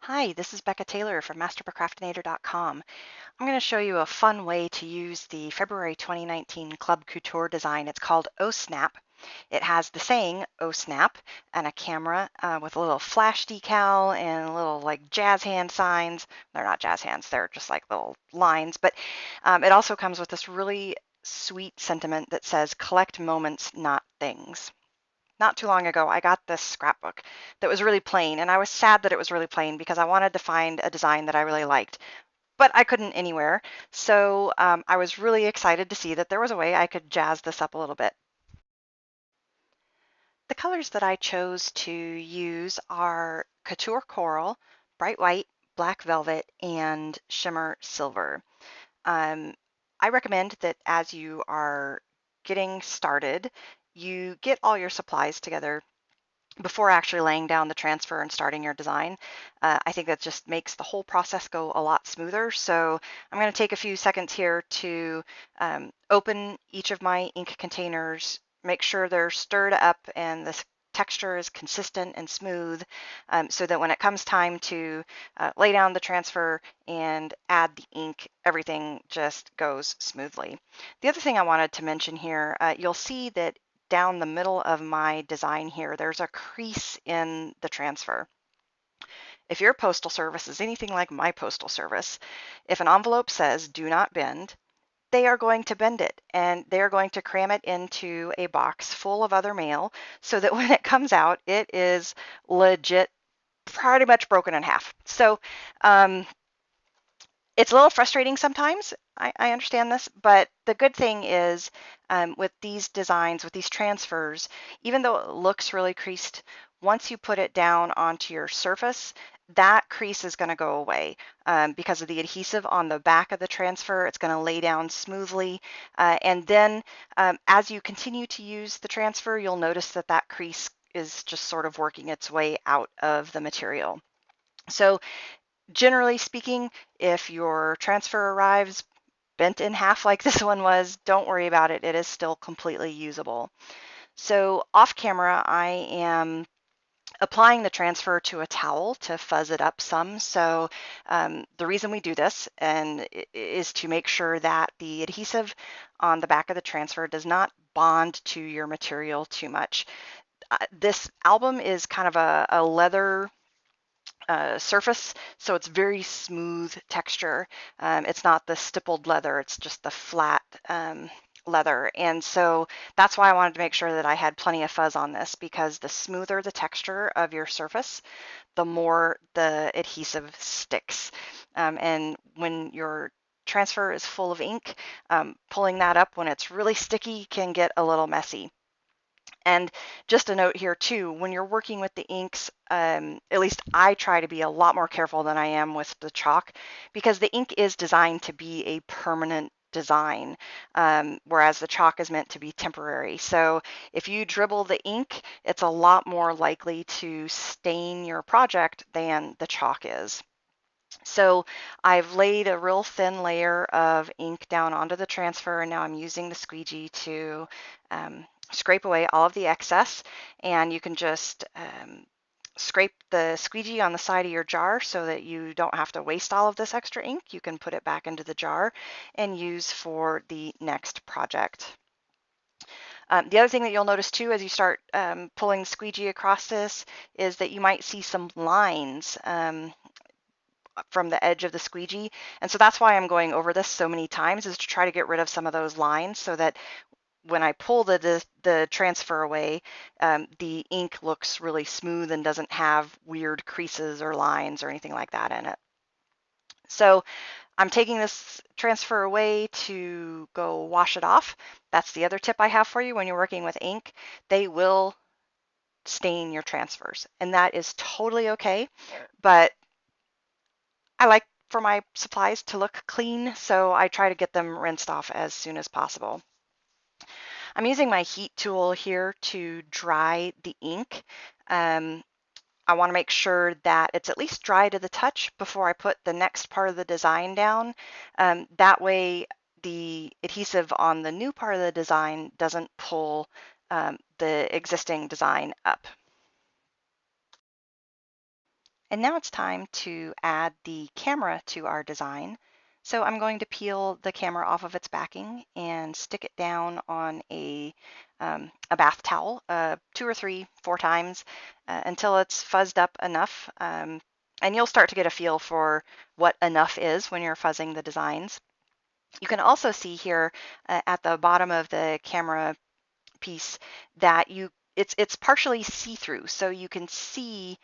Hi, this is Becca Taylor from masterprocrastinator.com. I'm going to show you a fun way to use the February 2019 Club Couture design. It's called Oh Snap. It has the saying Oh Snap and a camera with a little flash decal and little like jazz hand signs. They're not jazz hands, they're just like little lines, but it also comes with this really sweet sentiment that says collect moments, not things. Not too long ago, I got this scrapbook that was really plain, and I was sad that it was really plain because I wanted to find a design that I really liked, but I couldn't anywhere. So I was really excited to see that there was a way I could jazz this up a little bit. The colors that I chose to use are Couture Coral, Bright White, Black Velvet, and Shimmer Silver. Um, I recommend that as you are getting started, you get all your supplies together before actually laying down the transfer and starting your design. I think that just makes the whole process go a lot smoother. So I'm going to take a few seconds here to open each of my ink containers, make sure they're stirred up and the texture is consistent and smooth, so that when it comes time to lay down the transfer and add the ink, everything just goes smoothly. The other thing I wanted to mention here, you'll see that down the middle of my design here, there's a crease in the transfer. If your postal service is anything like my postal service, if an envelope says do not bend, they are going to bend it and they're going to cram it into a box full of other mail so that when it comes out, it is legit pretty much broken in half. So it's a little frustrating sometimes. I understand this, but the good thing is with these designs, with these transfers, even though it looks really creased, once you put it down onto your surface, that crease is going to go away because of the adhesive on the back of the transfer. It's going to lay down smoothly. And then as you continue to use the transfer, you'll notice that that crease is just sort of working its way out of the material. So generally speaking, if your transfer arrives bent in half like this one was, don't worry about it. It is still completely usable. So off camera, I am applying the transfer to a towel to fuzz it up some. So the reason we do this is to make sure that the adhesive on the back of the transfer does not bond to your material too much. This album is kind of a leather surface, so it's very smooth texture. It's not the stippled leather, it's just the flat leather. And so that's why I wanted to make sure that I had plenty of fuzz on this, because the smoother the texture of your surface, the more the adhesive sticks. And when your transfer is full of ink, pulling that up when it's really sticky can get a little messy. And just a note here too, when you're working with the inks, at least I try to be a lot more careful than I am with the chalk, because the ink is designed to be a permanent design, whereas the chalk is meant to be temporary. So if you dribble the ink, it's a lot more likely to stain your project than the chalk is. So I've laid a real thin layer of ink down onto the transfer, and now I'm using the squeegee to scrape away all of the excess. And you can just scrape the squeegee on the side of your jar so that you don't have to waste all of this extra ink. You can put it back into the jar and use for the next project. The other thing that you'll notice too as you start pulling the squeegee across this is that you might see some lines from the edge of the squeegee. And so that's why I'm going over this so many times, is to try to get rid of some of those lines so that when I pull the transfer away, the ink looks really smooth and doesn't have weird creases or lines or anything like that in it. So I'm taking this transfer away to go wash it off. That's the other tip I have for you when you're working with ink. They will stain your transfers, and that is totally okay. But I like for my supplies to look clean, so I try to get them rinsed off as soon as possible. I'm using my heat tool here to dry the ink. I want to make sure that it's at least dry to the touch before I put the next part of the design down. That way the adhesive on the new part of the design doesn't pull the existing design up. And now it's time to add the camera to our design. So I'm going to peel the camera off of its backing and stick it down on a bath towel 2 or 3, 4 times until it's fuzzed up enough. And you'll start to get a feel for what enough is when you're fuzzing the designs. You can also see here at the bottom of the camera piece that it's partially see-through, so you can see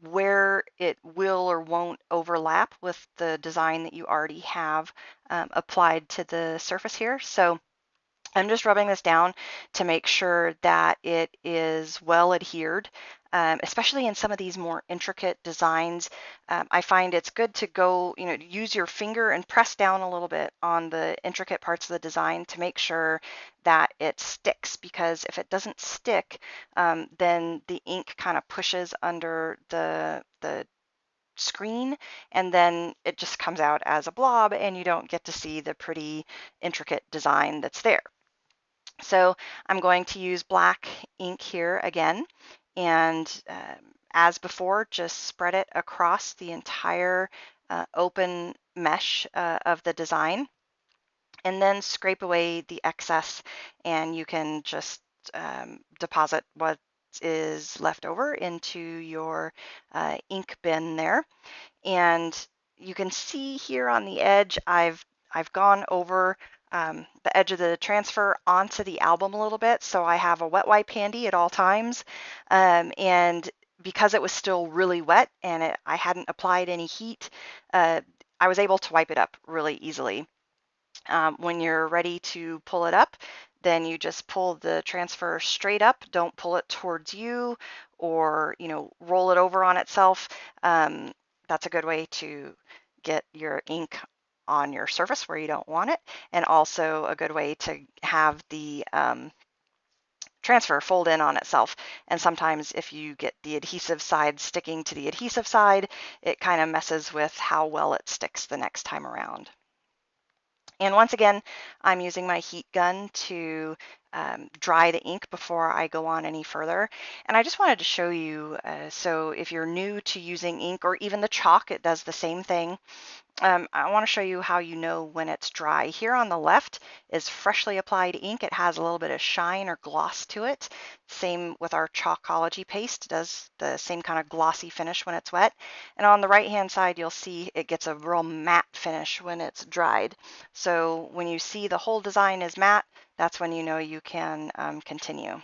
where it will or won't overlap with the design that you already have applied to the surface here. So I'm just rubbing this down to make sure that it is well adhered, especially in some of these more intricate designs. I find it's good to go, use your finger and press down a little bit on the intricate parts of the design to make sure that it sticks, because if it doesn't stick, then the ink kind of pushes under the screen, and then it just comes out as a blob and you don't get to see the pretty intricate design that's there. So I'm going to use black ink here again, and as before, just spread it across the entire open mesh of the design, and then scrape away the excess, and you can just deposit what is left over into your ink bin there. And you can see here on the edge, I've gone over the edge of the transfer onto the album a little bit, so I have a wet wipe handy at all times. And because it was still really wet and I hadn't applied any heat, I was able to wipe it up really easily. When you're ready to pull it up, then you just pull the transfer straight up. Don't pull it towards you or roll it over on itself. That's a good way to get your ink on your surface where you don't want it, and also a good way to have the transfer fold in on itself. And sometimes if you get the adhesive side sticking to the adhesive side, it kind of messes with how well it sticks the next time around. And once again, I'm using my heat gun to dry the ink before I go on any further. And I just wanted to show you, so if you're new to using ink, or even the chalk, it does the same thing. I want to show you how you know when it's dry. Here on the left is freshly applied ink. It has a little bit of shine or gloss to it. Same with our Chalkology paste. It does the same kind of glossy finish when it's wet. And on the right hand side, you'll see it gets a real matte finish when it's dried. So when you see the whole design is matte, that's when you know you can continue.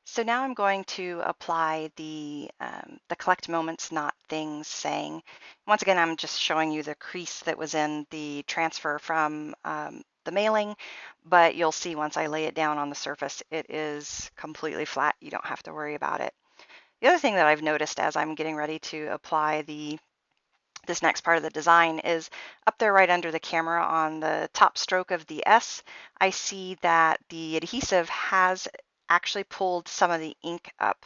So now I'm going to apply the collect moments, not things saying. Once again, I'm just showing you the crease that was in the transfer from the mailing, but you'll see once I lay it down on the surface, it is completely flat. You don't have to worry about it. The other thing that I've noticed as I'm getting ready to apply this next part of the design is up there right under the camera on the top stroke of the S, I see that the adhesive has actually pulled some of the ink up.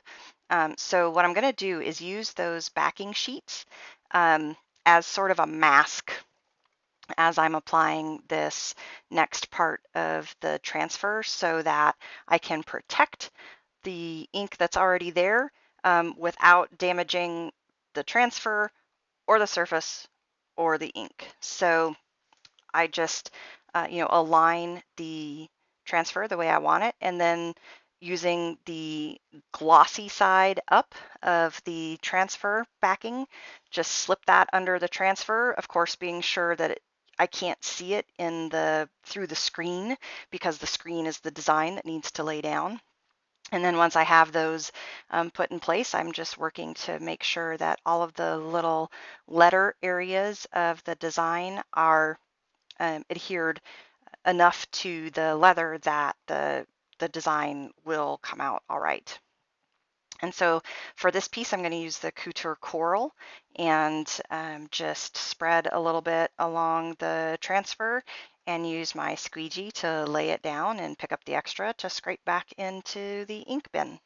So what I'm going to do is use those backing sheets as sort of a mask as I'm applying this next part of the transfer, so that I can protect the ink that's already there without damaging the transfer or the surface or the ink. So I just align the transfer the way I want it, and then using the glossy side up of the transfer backing, just slip that under the transfer, of course being sure that I can't see it through the screen, because the screen is the design that needs to lay down. And then once I have those put in place, I'm just working to make sure that all of the little letter areas of the design are adhered enough to the leather that the design will come out all right. And so for this piece, I'm going to use the Couture Coral and just spread a little bit along the transfer and use my squeegee to lay it down and pick up the extra to scrape back into the ink bin.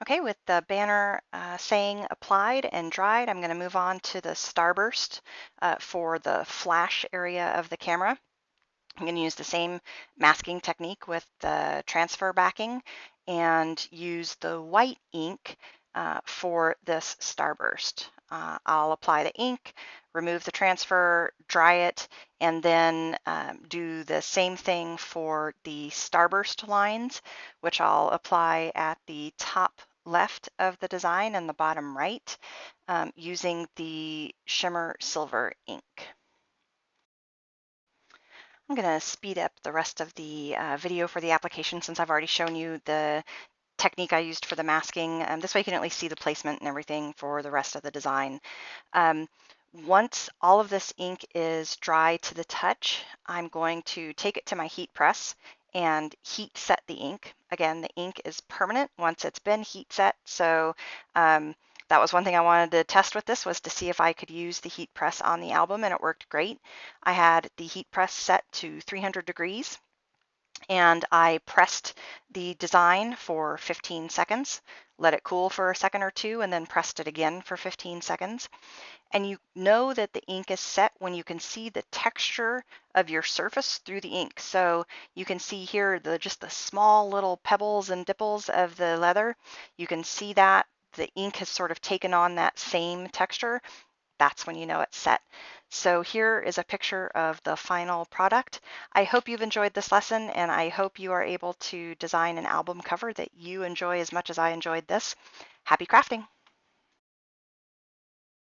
Okay, with the banner saying applied and dried, I'm going to move on to the starburst for the flash area of the camera. I'm going to use the same masking technique with the transfer backing and use the white ink for this starburst. I'll apply the ink, remove the transfer, dry it, and then do the same thing for the starburst lines, which I'll apply at the top left of the design and the bottom right using the shimmer silver ink. I'm going to speed up the rest of the video for the application since I've already shown you the technique I used for the masking. This way you can at least see the placement and everything for the rest of the design. Once all of this ink is dry to the touch, I'm going to take it to my heat press and heat set the ink. Again, the ink is permanent once it's been heat set, so that was one thing I wanted to test with this, was to see if I could use the heat press on the album, and it worked great. I had the heat press set to 300 degrees, and I pressed the design for 15 seconds, let it cool for a second or two, and then pressed it again for 15 seconds. And you know that the ink is set when you can see the texture of your surface through the ink. So you can see here just the small little pebbles and dipples of the leather. You can see that the ink has sort of taken on that same texture. That's when you know it's set. So here is a picture of the final product. I hope you've enjoyed this lesson, and I hope you are able to design an album cover that you enjoy as much as I enjoyed this. Happy crafting!